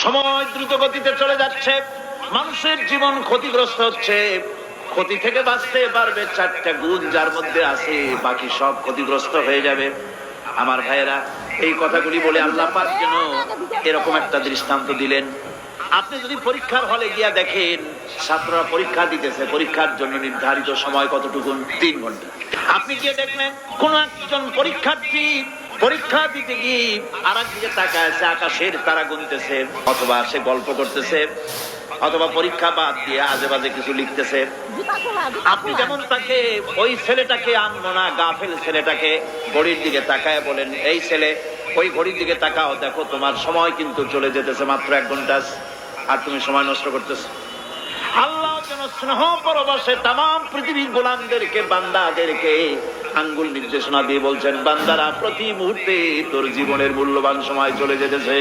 সময় দ্রুত গতিতে চলে যাচ্ছে, মানুষের জীবন ক্ষতিগ্রস্ত হচ্ছে। ক্ষতি থেকে বাঁচতে পারবে 4টা গুণ যার মধ্যে আছে, বাকি সব ক্ষতিগ্রস্ত হয়ে যাবে। আমার ভাইয়েরা, এই কথাগুলি বলে আল্লাহ পাক যেন এরকম একটা দৃষ্টান্ত দিলেন। আপনি যদি পরীক্ষার হলে গিয়া দেখেন ছাত্ররা পরীক্ষা দিতেছে, পরীক্ষার জন্য নির্ধারিত সময় কতটুকু? 3 ঘন্টা। আপনি গিয়ে দেখলেন কোন একজন পরীক্ষার্থী পরীক্ষা দিতে গিয়ে আর একদিকে তাকায় আছে, আকাশের তারা গুনতেছে, অথবা সে গল্প করতেছে, অথবা পরীক্ষা বাদ দিয়ে আজে বাজে কিছু লিখতেছে। আপনি যেমন তাকে, ওই ছেলেটাকে আনবো না, গাফেল ছেলেটাকে ঘড়ির দিকে তাকায় বলেন, এই ছেলে ওই ঘড়ির দিকে তাকাও, দেখো তোমার সময় কিন্তু চলে যেতেছে, মাত্র 1 ঘন্টা আর তুমি সময় নষ্ট করতেছো। আল্লাহ যেন স্নেহ পরবশে তামাম পৃথিবীর গোলামদেরকে, বান্দাদেরকে আঙ্গুল নির্দেশনা দিয়ে বলছেন, বান্দারা প্রতি মুহূর্তে তোর জীবনের মূল্যবান সময় চলে যেতেছে।